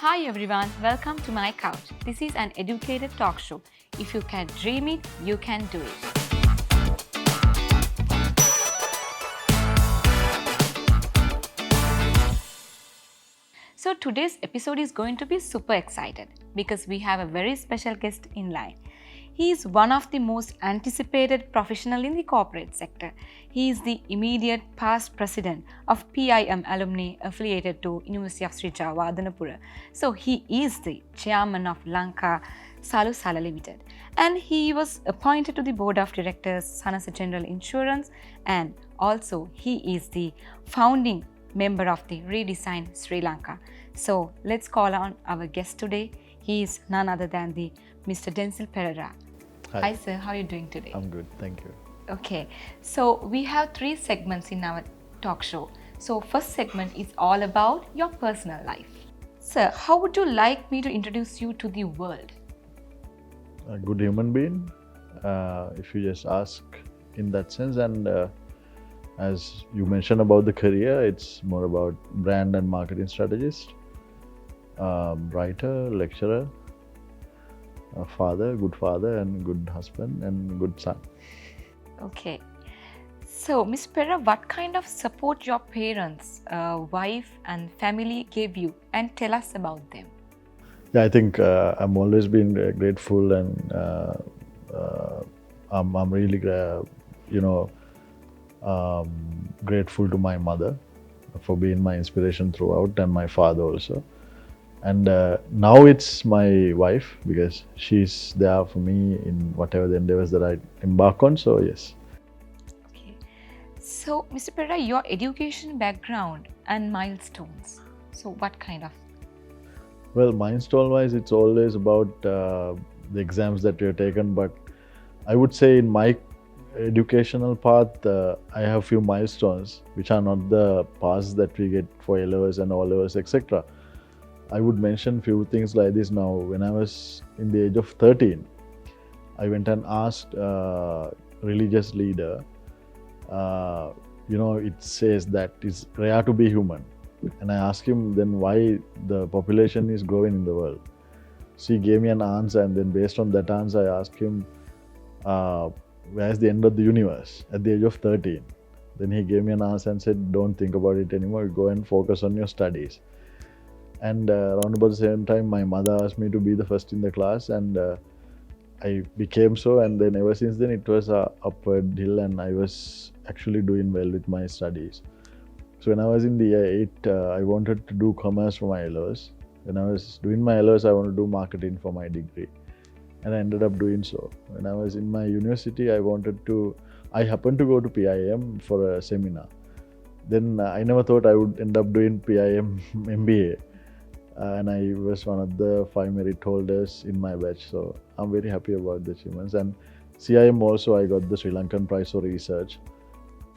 Hi everyone, welcome to my couch. This is an Educator talk show. If you can dream it, you can do it. So today's episode is going to be super excited because we have a very special guest in line. He is one of the most anticipated professional in the corporate sector. He is the immediate past president of PIM alumni affiliated to University of Sri Jawadhanapura. So he is the chairman of Lanka Salusala Limited, and he was appointed to the board of directors Sanasa General Insurance, and also he is the founding member of the Redesign Sri Lanka. So let's call on our guest today. He is none other than the Mr. Denzil Perera. Hi sir, how are you doing today? I'm good, thank you. Okay, so we have 3 segments in our talk show. So first segment is all about your personal life. Sir, how would you like me to introduce you to the world? A good human being, if you just ask in that sense. And as you mentioned about the career, it's more about brand and marketing strategist, writer, lecturer, a father, good father, and good husband, and good son. Okay. So, Ms. Perera, what kind of support your parents, wife and family gave you, and tell us about them? Yeah, I think I'm always been grateful, and I'm really, grateful to my mother for being my inspiration throughout, and my father also. And now it's my wife, because she's there for me in whatever the endeavors that I embark on. So yes. Okay. So, Mr. Perera, your education background and milestones. So, what kind of? Well, milestone-wise, it's always about the exams that we have taken. But I would say in my educational path, I have few milestones which are not the passes that we get for A-levels and O-levels, etc. I would mention few things like this now. When I was in the age of 13, I went and asked a religious leader, it says that it's rare to be human. And I asked him then why the population is growing in the world. So he gave me an answer, and then based on that answer, I asked him, where's the end of the universe at the age of 13? Then he gave me an answer and said, don't think about it anymore, go and focus on your studies. And around about the same time, my mother asked me to be the first in the class, and I became so. And then ever since then, it was a upward hill, and I was actually doing well with my studies. So when I was in the year 8, I wanted to do commerce for my A-levels. When I was doing my A-levels, I wanted to do marketing for my degree, and I ended up doing so. When I was in my university, I happened to go to PIM for a seminar. Then I never thought I would end up doing PIM MBA. And I was one of the 5 merit holders in my batch. So I'm very happy about the achievements. And CIM also, I got the Sri Lankan Prize for Research.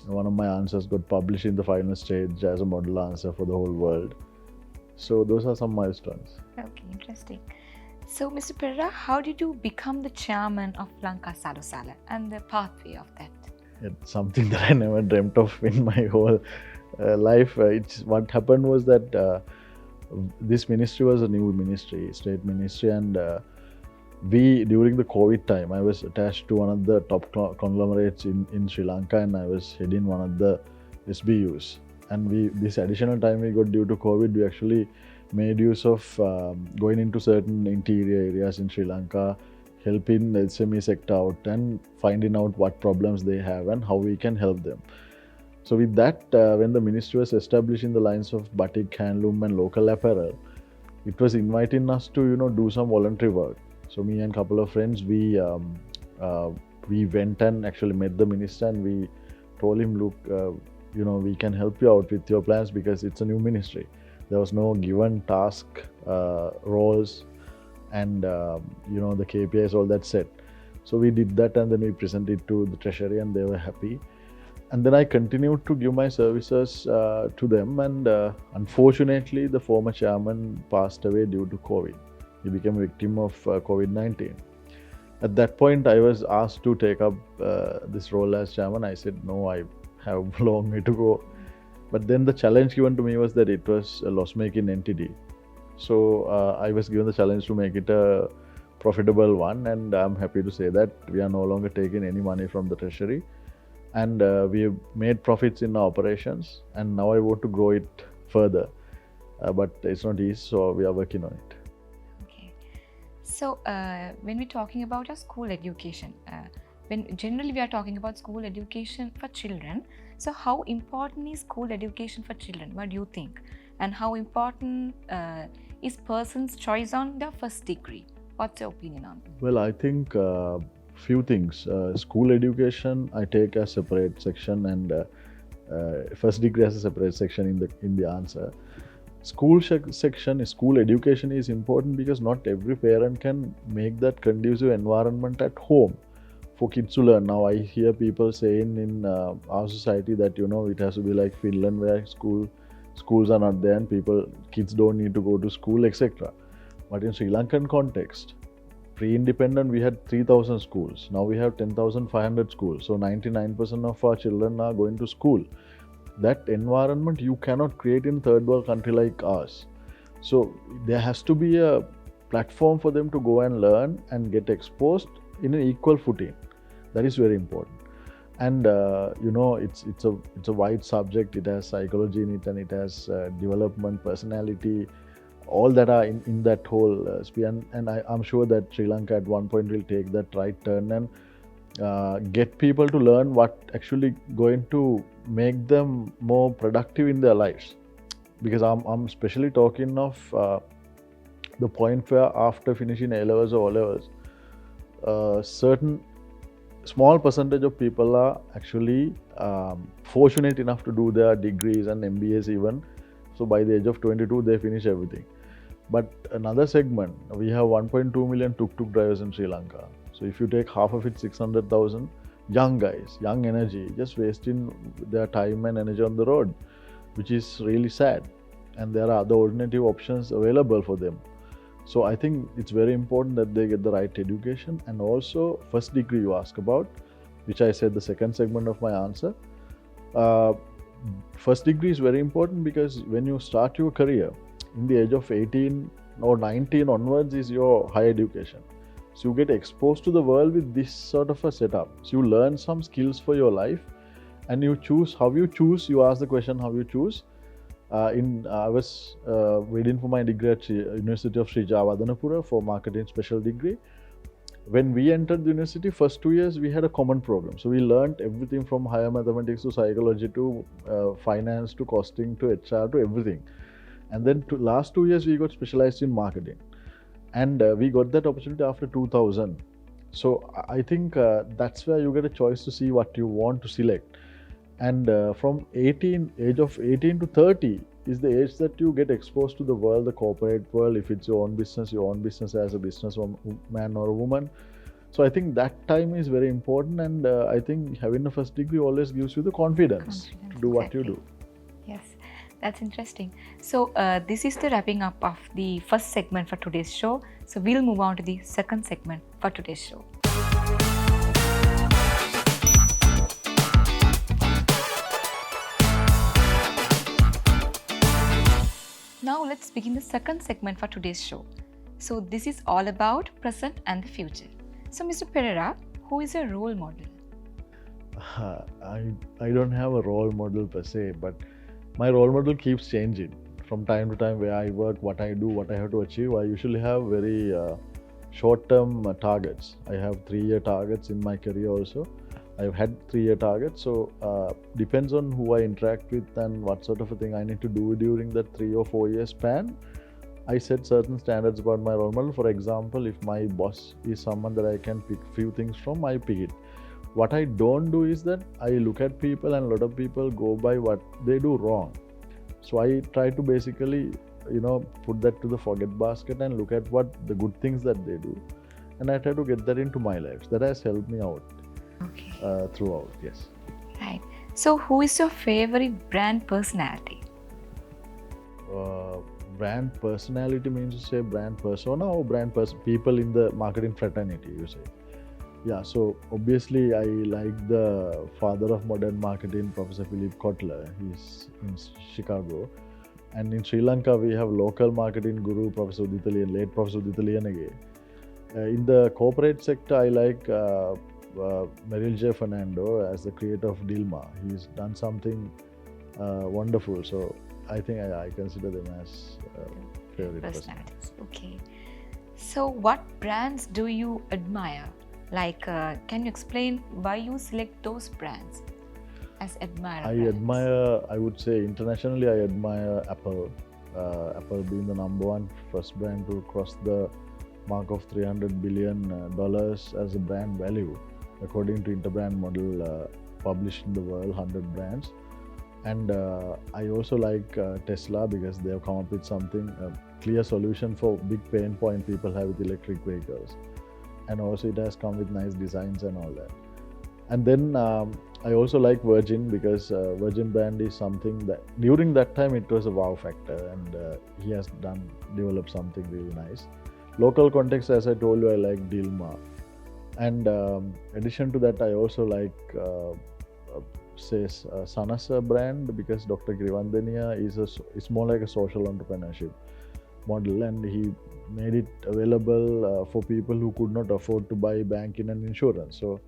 One of my answers got published in the final stage as a model answer for the whole world. So those are some milestones. Okay, interesting. So, Mr. Perera, how did you become the chairman of Lanka Salusala and the pathway of that? It's something that I never dreamt of in my whole life. What happened was that this ministry was a new ministry, state ministry, and during the COVID time, I was attached to one of the top conglomerates in Sri Lanka, and I was heading one of the SBUs. And this additional time we got due to COVID, we actually made use of going into certain interior areas in Sri Lanka, helping the SME sector out and finding out what problems they have and how we can help them. So with that, when the ministry was establishing the lines of batik, handloom and local apparel, it was inviting us to do some voluntary work. So me and a couple of friends, we went and actually met the minister, and we told him, look, we can help you out with your plans because it's a new ministry. There was no given task, roles, and the KPIs, all that set. So we did that, and then we presented to the treasury, and they were happy. And then I continued to give my services to them, and unfortunately, the former chairman passed away due to COVID. He became a victim of COVID-19. At that point, I was asked to take up this role as chairman. I said, no, I have a long way to go. But then the challenge given to me was that it was a loss-making entity. So I was given the challenge to make it a profitable one, and I'm happy to say that we are no longer taking any money from the treasury, and we have made profits in our operations, and now I want to grow it further, but it's not easy, so we are working on it. Okay. So when we're talking about your school education, when generally we are talking about school education for children, so how important is school education for children? What do you think? And how important is person's choice on their first degree? What's your opinion on it? Well, I think few things. School education I take as separate section, and first degree as a separate section in the answer. School school education is important because not every parent can make that conducive environment at home for kids to learn. Now I hear people saying in our society that it has to be like Finland, where schools are not there and kids don't need to go to school, etc. But in Sri Lankan context, pre-independent, we had 3,000 schools. Now we have 10,500 schools. So 99% of our children are going to school. That environment you cannot create in a third world country like ours. So there has to be a platform for them to go and learn and get exposed in an equal footing. That is very important. And it's a wide subject. It has psychology in it, and it has development, personality, all that are in that whole sphere. And I'm sure that Sri Lanka at one point will take that right turn and get people to learn what actually going to make them more productive in their lives. Because I'm especially talking of the point where after finishing A-levels or O-levels, certain small percentage of people are actually fortunate enough to do their degrees and MBAs even. So by the age of 22, they finish everything. But another segment, we have 1.2 million tuk-tuk drivers in Sri Lanka. So if you take half of it, 600,000 young guys, young energy, just wasting their time and energy on the road, which is really sad. And there are other alternative options available for them. So I think it's very important that they get the right education. And also first degree you ask about, which I said the second segment of my answer. First degree is very important because when you start your career, in the age of 18 or 19 onwards is your higher education. So you get exposed to the world with this sort of a setup. So you learn some skills for your life, and you choose how you choose. You ask the question how you choose. I was reading for my degree at University of Sri Javadanapura for marketing special degree. When we entered the university, first 2 years we had a common program. So we learned everything from higher mathematics to psychology to finance to costing to HR to everything. And then last 2 years we got specialized in marketing, and we got that opportunity after 2000. So I think that's where you get a choice to see what you want to select. And from age of 18 to 30 is the age that you get exposed to the world, the corporate world. If it's your own business as a businessman or a woman. So I think that time is very important, and I think having a first degree always gives you the confidence to do what you do. Yes, that's interesting. So this is the wrapping up of the first segment for today's show. So we'll move on to the second segment for today's show. Now let's begin the second segment for today's show. So this is all about present and the future. So Mr. Perera, who is your role model? I don't have a role model per se, but my role model keeps changing from time to time. Where I work, what I do, what I have to achieve. I usually have very short-term targets. I have 3-year targets in my career also. I've had 3-year targets, so depends on who I interact with and what sort of a thing I need to do during that 3 or 4 year span. I set certain standards about my role model. For example, if my boss is someone that I can pick few things from, I pick it. What I don't do is that I look at people, and a lot of people go by what they do wrong. So I try to basically, put that to the forget basket and look at what the good things that they do, and I try to get that into my life. That has helped me out. Okay. Throughout, yes. Right. So, who is your favorite brand personality? Brand personality means you say brand persona or people in the marketing fraternity, you say. Yeah, so obviously I like the father of modern marketing, Professor Philip Kotler. He's in Chicago. And in Sri Lanka, we have local marketing guru, Professor Uditalian, late Professor Uditalian again. In the corporate sector, I like Meryl J. Fernando as the creator of Dilma. He's done something wonderful. So I think I consider them as favorite personalities. Okay. So what brands do you admire? Like, can you explain why you select those brands as admirer? I would say internationally, I admire Apple. Apple being the number one first brand to cross the mark of $300 billion as a brand value, according to Interbrand model published in the world, 100 brands. And I also like Tesla because they have come up with something, a clear solution for big pain point people have with electric vehicles. And also it has come with nice designs and all that. And then I also like Virgin because Virgin brand is something that during that time it was a wow factor, and he has developed something really nice. Local context, as I told you, I like Dilma. And addition to that, I also like Sanasa brand because Dr. Grivandania is more like a social entrepreneurship model, and he made it available for people who could not afford to buy banking and insurance. So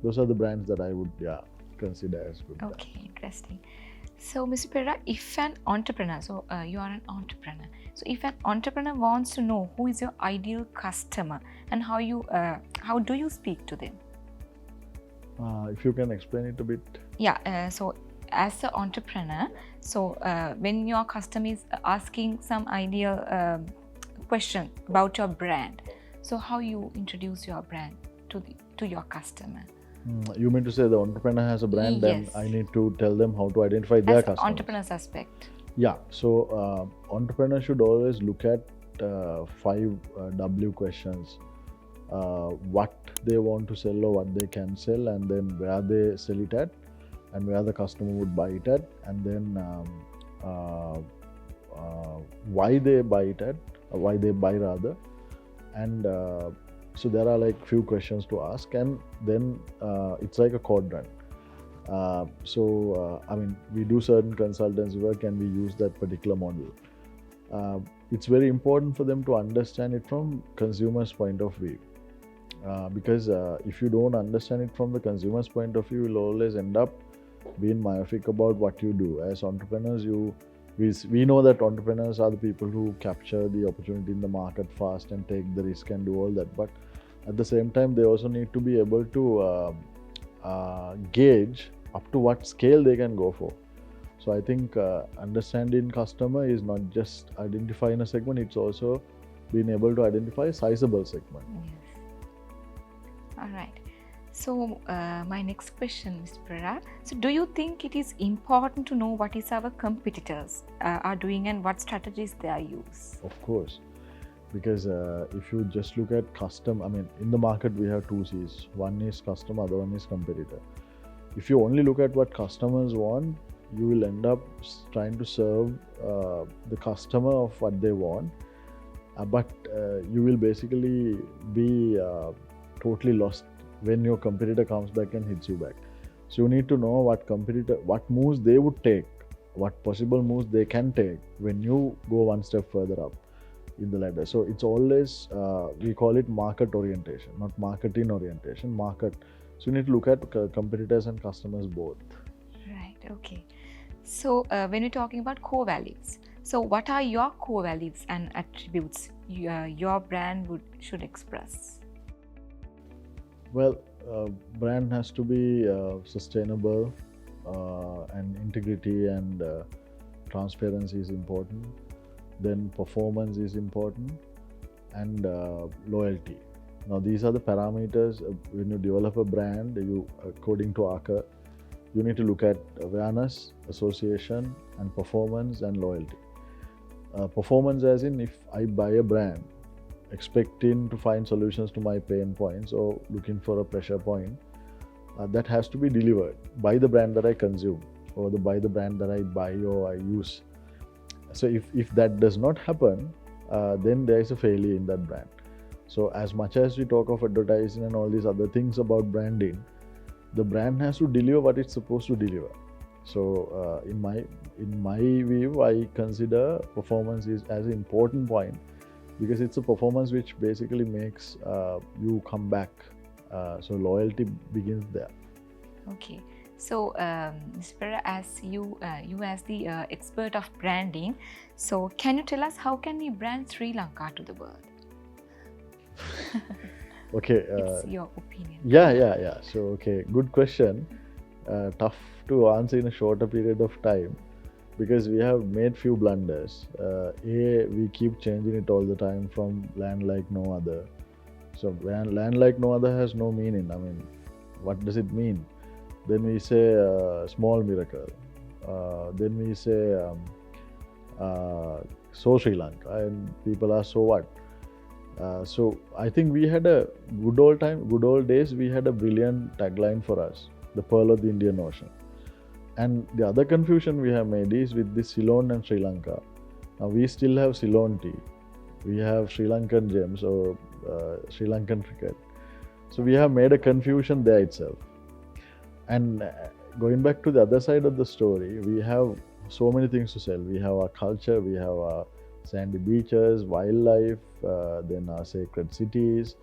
those are the brands that I would consider as good. Okay, interesting. So, Mr. Perera, if an entrepreneur, you are an entrepreneur. So, if an entrepreneur wants to know who is your ideal customer and how do you speak to them? If you can explain it a bit. Yeah. So, as an entrepreneur, when your customer is asking some ideal question about your brand, so how you introduce your brand to your customer? You mean to say the entrepreneur has a brand, yes. and I need to tell them how to identify their customers? Entrepreneur's aspect. Yeah. So entrepreneurs should always look at 5 W questions. What they want to sell or what they can sell, and then where they sell it at, and where the customer would buy it at, and then why they buy it at, why they buy rather, and so there are like few questions to ask, and then it's like a quadrant. I mean, we do certain consultancy work and we use that particular model. It's very important for them to understand it from consumer's point of view. Because if you don't understand it from the consumer's point of view, you'll always end up being myopic about what you do. As entrepreneurs, we know that entrepreneurs are the people who capture the opportunity in the market fast and take the risk and do all that. But at the same time, they also need to be able to gauge up to what scale they can go for. So I think understanding customer is not just identifying a segment, it's also being able to identify a sizable segment. Yes. All right. So my next question, Mr. Perera. So do you think it is important to know what is our competitors are doing and what strategies they use? Of course. Because if you just look at I mean, in the market we have 2 C's. One is customer, other one is competitor. If you only look at what customers want, you will end up trying to serve the customer of what they want, but you will basically be totally lost when your competitor comes back and hits you back. So you need to know what moves they would take, what possible moves they can take when you go one step further up in the ladder. So it's always, we call it market orientation, not marketing orientation, market. So you need to look at competitors and customers both. Right, okay. So when we're talking about core values, so what are your core values and attributes your brand should express? Well, brand has to be sustainable, and integrity and transparency is important. Then performance is important, and loyalty. Now these are the parameters when you develop a brand. According to ARCA, you need to look at awareness, association, and performance and loyalty. Performance as in, if I buy a brand expecting to find solutions to my pain points or looking for a pressure point, that has to be delivered by the brand that I consume or by the brand that I buy or I use. So if that does not happen, then there is a failure in that brand. So as much as we talk of advertising and all these other things about branding, the brand has to deliver what it's supposed to deliver. So in my view, I consider performance is as an important point because it's a performance which basically makes you come back. So loyalty begins there. Okay. So, Mr. Perera, as you as the expert of branding, so can you tell us how can we brand Sri Lanka to the world? Okay. It's your opinion. Yeah. So, okay, good question. Tough to answer in a shorter period of time because we have made few blunders. We keep changing it all the time from land like no other. So, land like no other has no meaning. I mean, what does it mean? Then we say small miracle. Then we say so Sri Lanka, and people are so what? So I think we had a good old days. We had a brilliant tagline for us, the pearl of the Indian Ocean. And the other confusion we have made is with this Ceylon and Sri Lanka. Now we still have Ceylon tea, we have Sri Lankan gems or Sri Lankan cricket. So we have made a confusion there itself. And going back to the other side of the story, we have so many things to sell. We have our culture, we have our sandy beaches, wildlife, then our sacred cities.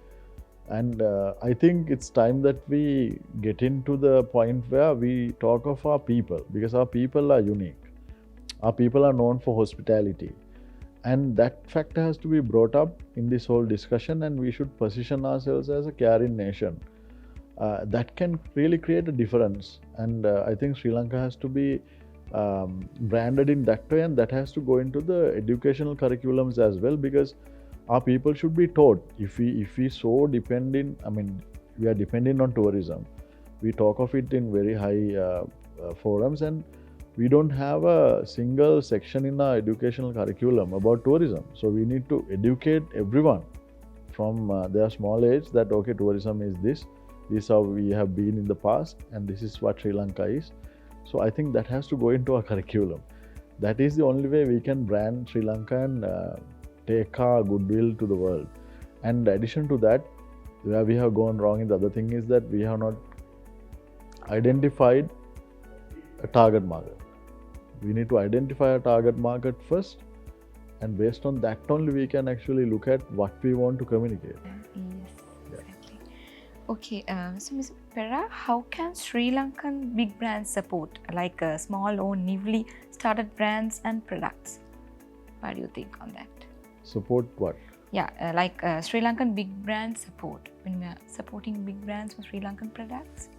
And I think it's time that we get into the point where we talk of our people because our people are unique. Our people are known for hospitality. And that factor has to be brought up in this whole discussion, and we should position ourselves as a caring nation. That can really create a difference. And I think Sri Lanka has to be branded in that way, and that has to go into the educational curriculums as well because our people should be taught. If we so dependent, I mean, we are dependent on tourism. We talk of it in very high forums, and we don't have a single section in our educational curriculum about tourism. So we need to educate everyone from their small age that okay, tourism is this is how we have been in the past, and this is what Sri Lanka is. So I think that has to go into our curriculum. That is the only way we can brand Sri Lanka and take our goodwill to the world. And in addition to that, where we have gone wrong in the other thing is that we have not identified a target market. We need to identify a target market first, and based on that only we can actually look at what we want to communicate. Yes, exactly. Okay, so Ms. Perera, how can Sri Lankan big brands support like small or newly started brands and products? What do you think on that? Support what? Yeah, like Sri Lankan big brand support, when we are supporting big brands or Sri Lankan products.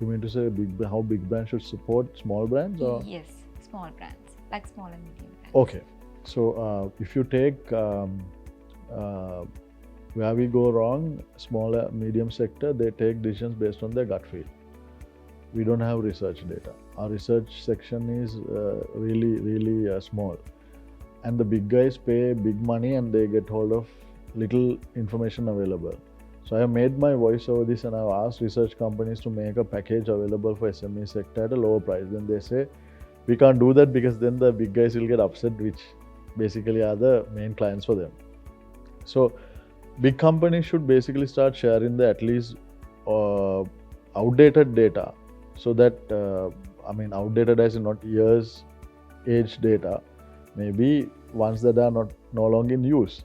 You mean to say how big brands should support small brands? Or? Yes, small brands, like small and medium brands. Okay, so if you take where we go wrong, smaller, medium sector, they take decisions based on their gut feel. We don't have research data. Our research section is really small. And the big guys pay big money and they get hold of little information available. So I have made my voice over this, and I have asked research companies to make a package available for SME sector at a lower price. Then they say, we can't do that because then the big guys will get upset, which basically are the main clients for them. So big companies should basically start sharing the at least outdated data, so that I mean outdated as in not years age data, maybe ones that are no longer in use.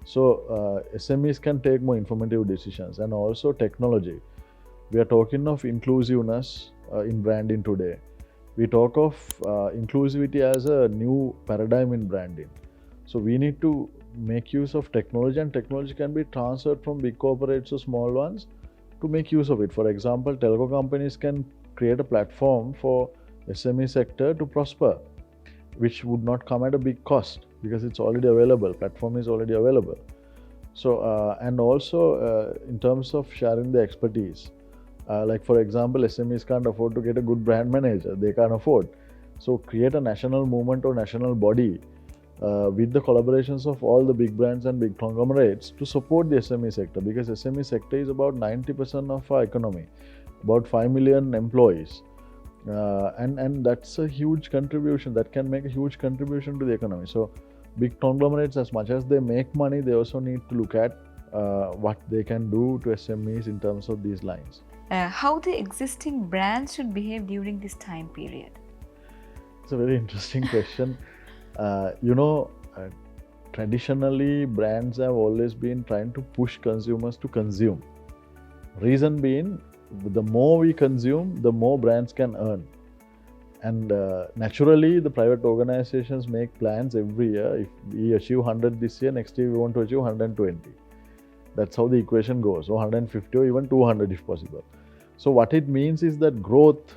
So SMEs can take more informative decisions. And also technology. We are talking of inclusiveness in branding today. We talk of inclusivity as a new paradigm in branding. So we need to make use of technology, and technology can be transferred from big corporates to small ones to make use of it. For example, telco companies can create a platform for SME sector to prosper, which would not come at a big cost because it's already available. Platform is already available. So and also in terms of sharing the expertise, like for example, SMEs can't afford to get a good brand manager. They can't afford. So create a national movement or national body with the collaborations of all the big brands and big conglomerates to support the SME sector, because SME sector is about 90% of our economy, about 5 million employees. And that's a huge contribution. That can make a huge contribution to the economy. So big conglomerates, as much as they make money, they also need to look at what they can do to SMEs in terms of these lines. How the existing brands should behave during this time period? It's a very interesting question. You know, traditionally brands have always been trying to push consumers to consume. Reason being, the more we consume, the more brands can earn. And naturally, the private organizations make plans every year. If we achieve 100 this year, next year we want to achieve 120. That's how the equation goes, or 150 or even 200 if possible. So what it means is that growth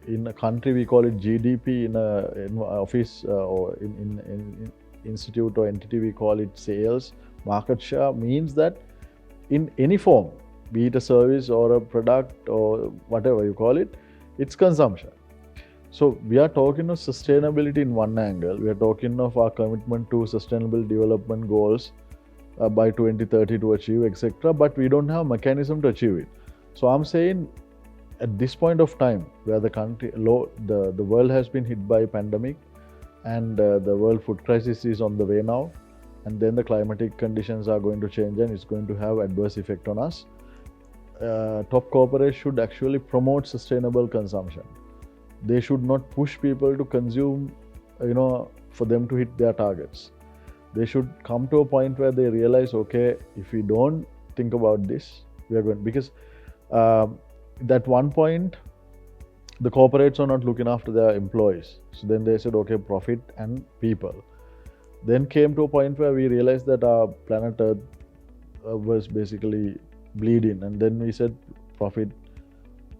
in a country, we call it GDP, in an office or in institute or entity, we call it sales. Market share means that in any form, be it a service or a product or whatever you call it, it's consumption. So we are talking of sustainability in one angle. We are talking of our commitment to sustainable development goals by 2030 to achieve, etc. But we don't have a mechanism to achieve it. So I'm saying at this point of time, where the world has been hit by a pandemic, and the world food crisis is on the way now, and then the climatic conditions are going to change and it's going to have adverse effect on us. Top corporates should actually promote sustainable consumption. They should not push people to consume, for them to hit their targets. They should come to a point where they realize, okay, if we don't think about this, we are going, because at one point, the corporates are not looking after their employees. So then they said, okay, profit and people. Then came to a point where we realized that our planet Earth was basically bleeding. And then we said profit,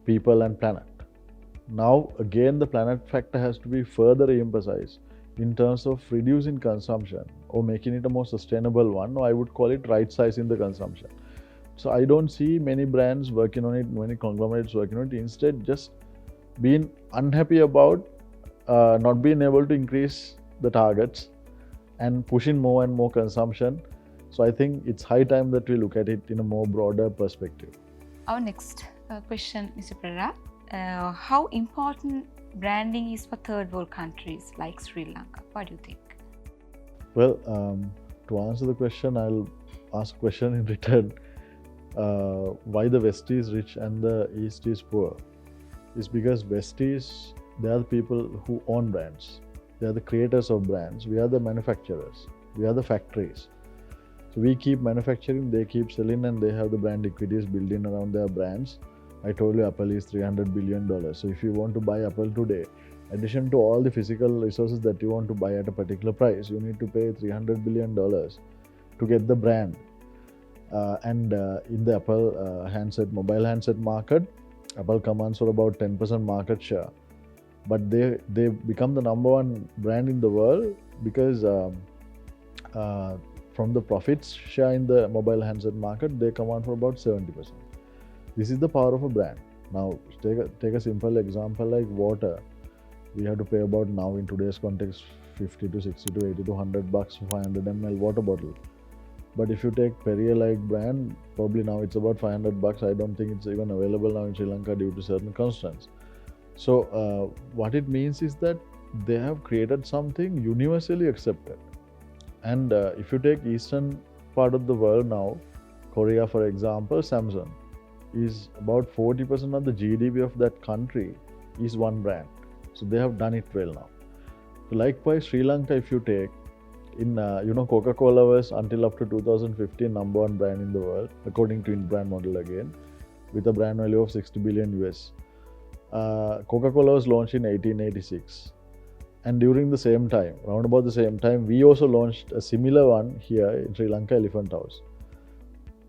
people and planet. Now again, the planet factor has to be further emphasized in terms of reducing consumption or making it a more sustainable one, or I would call it right sizing the consumption. So I don't see many brands working on it, many conglomerates working on it. Instead, just being unhappy about not being able to increase the targets and pushing more and more consumption. So I think it's high time that we look at it in a more broader perspective. Our next question, Mr. Perera. How important branding is for third world countries like Sri Lanka? What do you think? Well, to answer the question, I'll ask a question in return. Why the West is rich and the East is poor? Is because West is, they are the people who own brands. They are the creators of brands. We are the manufacturers. We are the factories. So we keep manufacturing, they keep selling, and they have the brand equities building around their brands. I told you Apple is $300 billion. So if you want to buy Apple today, in addition to all the physical resources that you want to buy at a particular price, you need to pay $300 billion to get the brand. In the Apple mobile handset market, Apple commands for about 10% market share. But they become the number one brand in the world because from the profits share in the mobile handset market, they command for about 70%. This is the power of a brand. Now, take a simple example like water. We have to pay about, now in today's context, 50 to 60 to 80 to $100 for 500 ml water bottle. But if you take Perrier like brand, probably now it's about $500. I don't think it's even available now in Sri Lanka due to certain constraints. So what it means is that they have created something universally accepted. And if you take eastern part of the world now, Korea for example, Samsung is about 40% of the GDP of that country is one brand. So they have done it well now. So likewise, Sri Lanka, if you take, in Coca-Cola was until up to 2015 number one brand in the world, according to InBrand model again, with a brand value of 60 billion US. Coca-Cola was launched in 1886. And during the same time, around about the same time, we also launched a similar one here in Sri Lanka, Elephant House.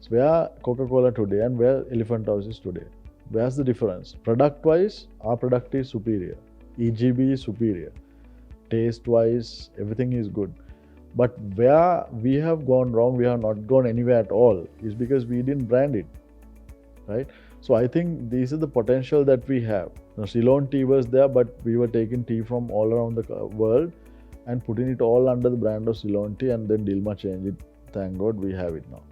So where Coca-Cola today and where Elephant House is today. Where's the difference? Product-wise, our product is superior. EGB is superior. Taste-wise, everything is good. But where we have gone wrong, we have not gone anywhere at all, is because we didn't brand it, right? So I think this is the potential that we have. Now, Ceylon tea was there, but we were taking tea from all around the world and putting it all under the brand of Ceylon tea, and then Dilma changed it. Thank God we have it now.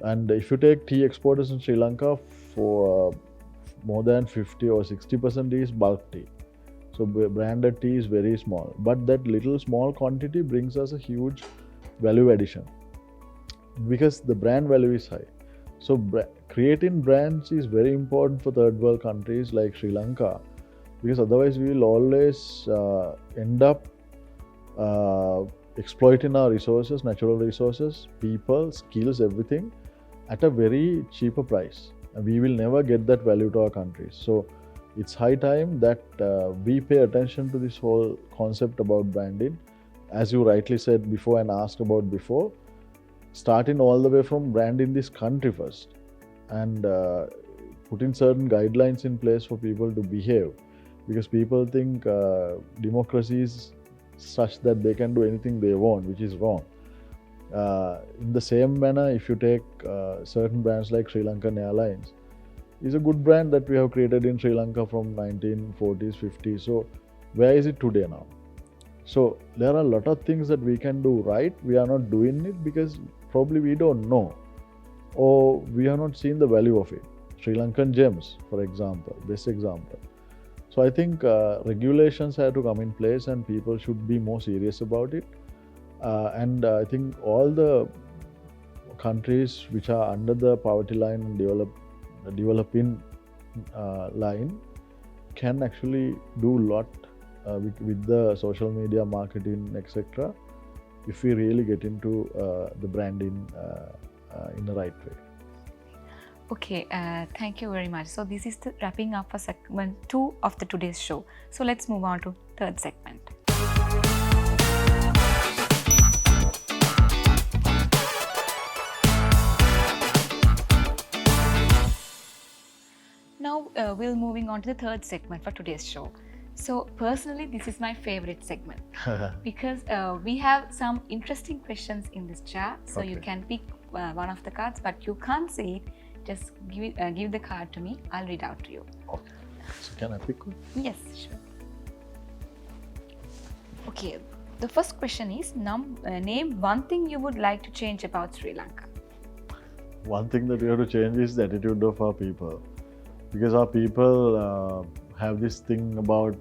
And if you take tea exporters in Sri Lanka, for more than 50 or 60% is bulk tea. So branded tea is very small, but that little small quantity brings us a huge value addition because the brand value is high. So creating brands is very important for third world countries like Sri Lanka, because otherwise we will always end up exploiting our resources, natural resources, people, skills, everything at a very cheaper price. And we will never get that value to our countries. So it's high time that we pay attention to this whole concept about branding. As you rightly said before and asked about before, starting all the way from branding this country first and putting certain guidelines in place for people to behave, because people think democracy is such that they can do anything they want, which is wrong. In the same manner, if you take certain brands like Sri Lankan Airlines, is a good brand that we have created in Sri Lanka from 1940s, 50s. So where is it today now? So there are a lot of things that we can do right. We are not doing it because probably we don't know, or we have not seen the value of it. Sri Lankan gems, for example, best example. So I think regulations have to come in place and people should be more serious about it. And I think all the countries which are under the poverty line and developing line can actually do a lot with the social media marketing, etc., if we really get into the branding in the right way. Okay, thank you very much. So this is the wrapping up for segment 2 of the today's show. So let's move on to third segment. Now we're moving on to the third segment for today's show. So personally, this is my favorite segment because we have some interesting questions in this jar. So Okay. you can pick one of the cards, but you can't see it. Just give the card to me. I'll read out to you. Okay. So can I pick one? Yes, sure. Okay. The first question is: name one thing you would like to change about Sri Lanka. One thing that we have to change is the attitude of our people, because our people have this thing about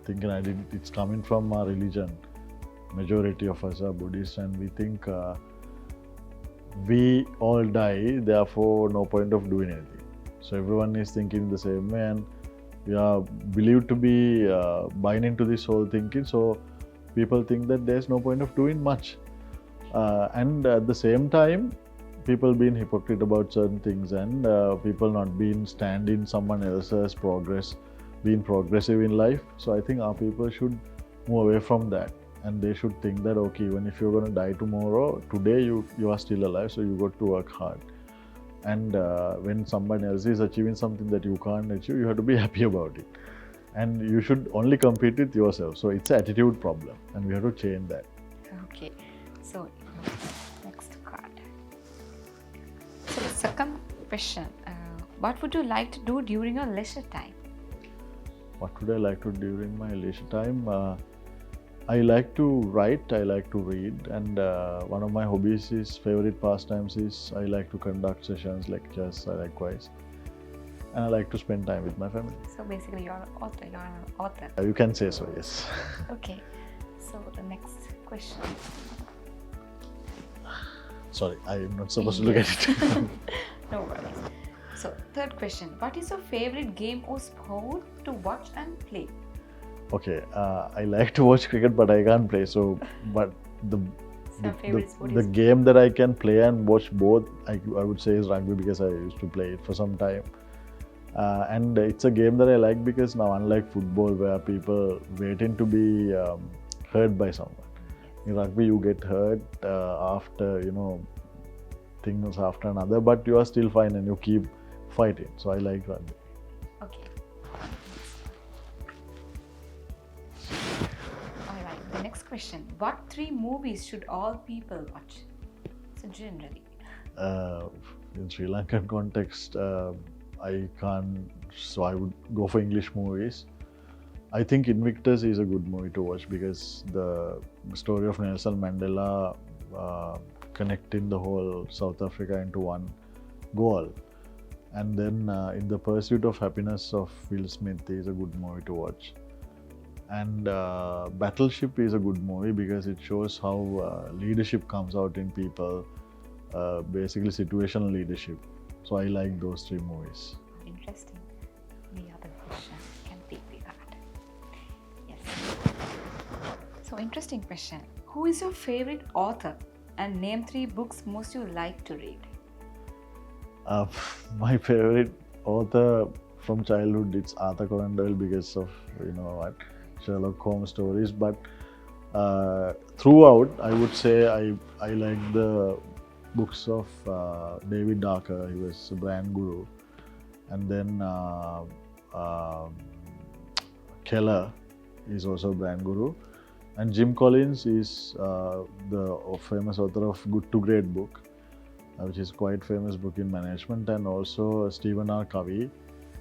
thinking it's coming from our religion. Majority of us are Buddhists, and we think we all die, therefore no point of doing anything. So everyone is thinking the same way, and we are believed to be buying into this whole thinking. So people think that there's no point of doing much, and at the same time, people being hypocrite about certain things, and people not being stand in someone else's progress, being progressive in life. So I think our people should move away from that, and they should think that okay, even if you're going to die tomorrow, today you are still alive, so you got to work hard. And when someone else is achieving something that you can't achieve, you have to be happy about it, and you should only compete with yourself. So it's an attitude problem, and we have to change that. Okay. So next card. So the second question: what would you like to do during your leisure time? What would I like to do during my leisure time? I like to write, I like to read, and one of my hobbies is, favorite pastimes is, I like to conduct sessions, lectures, likewise. And I like to spend time with my family. So basically you're an author. You're an author. You can say so, yes. Okay. So the next question. Sorry, I'm not supposed to look at it. No worries. So third question. What is your favorite game or sport to watch and play? Okay, I like to watch cricket, but I can't play. So, but the game that I can play and watch both, I would say, is rugby, because I used to play it for some time. And it's a game that I like because now, unlike football, where people waiting to be hurt by someone, in rugby you get hurt after things after another, but you are still fine and you keep fighting. So I like rugby. Okay. Alright, the next question. What 3 movies should all people watch? So generally. In Sri Lankan context, I can't, so I would go for English movies. I think Invictus is a good movie to watch because the story of Nelson Mandela connecting the whole South Africa into one goal. And then In the Pursuit of Happiness of Will Smith is a good movie to watch. And Battleship is a good movie because it shows how leadership comes out in people, basically situational leadership. So I like those 3 movies. Interesting. The other question. Can So, interesting question. Who is your favorite author? And name 3 books most you like to read. My favorite author from childhood, it's Arthur Conan Doyle because of Sherlock Holmes stories. But throughout, I would say I like the books of David Darker. He was a brand guru, and then Keller is also a brand guru, and Jim Collins is the famous author of Good to Great book, which is quite famous book in management, and also Stephen R. Covey,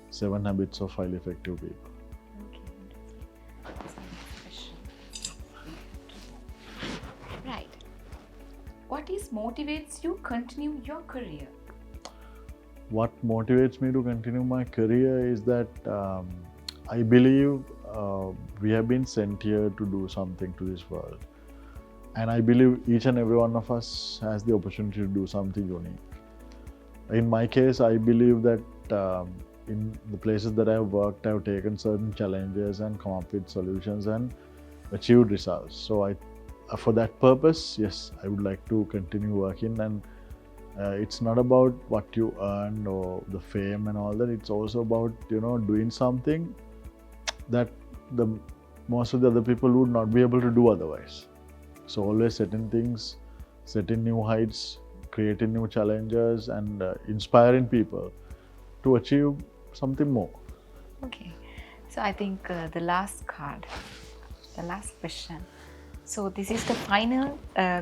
7 Habits of Highly Effective People. Right. What motivates you continue your career? What motivates me to continue my career is that I believe we have been sent here to do something to this world. And I believe each and every one of us has the opportunity to do something unique. In my case, I believe that in the places that I have worked, I have taken certain challenges and come up with solutions and achieved results. So for that purpose, yes, I would like to continue working. And it's not about what you earn or the fame and all that. It's also about doing something that most of the other people would not be able to do otherwise. So always setting new heights, creating new challenges, and inspiring people to achieve something more. Okay, so I think the last question. So this is the final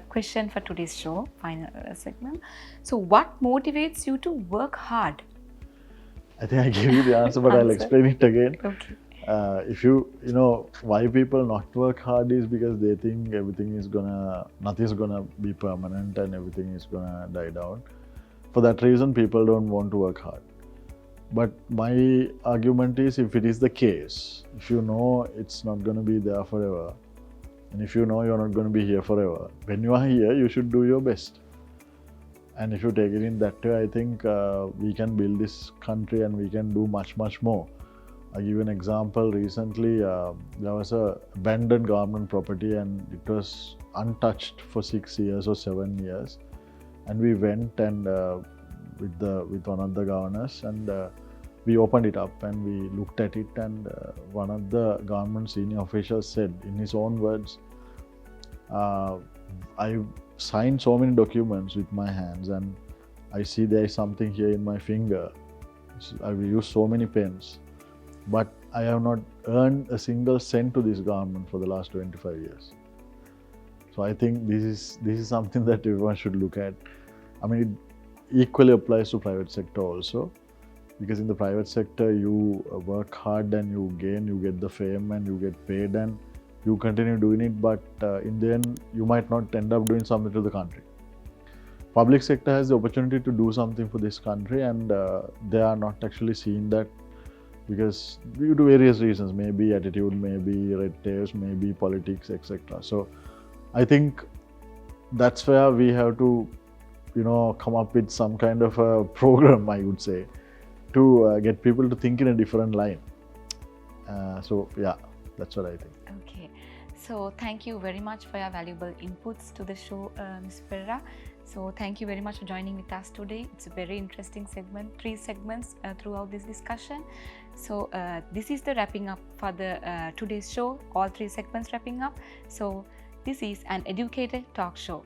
question for today's show, final segment. So what motivates you to work hard? I think I gave you the answer, but I'll explain it again. Okay. If why people not work hard is because they think nothing is gonna be permanent and everything is gonna die down. For that reason, people don't want to work hard. But my argument is, if it is the case, if you know it's not gonna be there forever, and if you know you're not gonna be here forever, when you are here, you should do your best. And if you take it in that way, I think we can build this country and we can do much, much more. I'll give you an example. Recently, there was an abandoned government property and it was untouched for 6 years or 7 years. And we went and with one of the governors and we opened it up and we looked at it, and one of the government senior officials said in his own words, I signed so many documents with my hands and I see there is something here in my finger. I've used so many pens, but I have not earned a single cent to this government for the last 25 years. So I think this is something that everyone should look at. I mean, it equally applies to private sector also, because in the private sector you work hard and you get the fame and you get paid and you continue doing it, but in the end you might not end up doing something to the country. Public sector has the opportunity to do something for this country, and they are not actually seeing that because due to various reasons, maybe attitude, maybe red tapes, maybe politics, etc. So I think that's where we have to come up with some kind of a program, I would say, to get people to think in a different line. So yeah, that's what I think. Okay, so thank you very much for your valuable inputs to the show, Ms. Perera. So thank you very much for joining with us today. It's a very interesting segment, 3 segments throughout this discussion. So this is the wrapping up for the today's show, all 3 segments wrapping up. So this is an Educator talk show.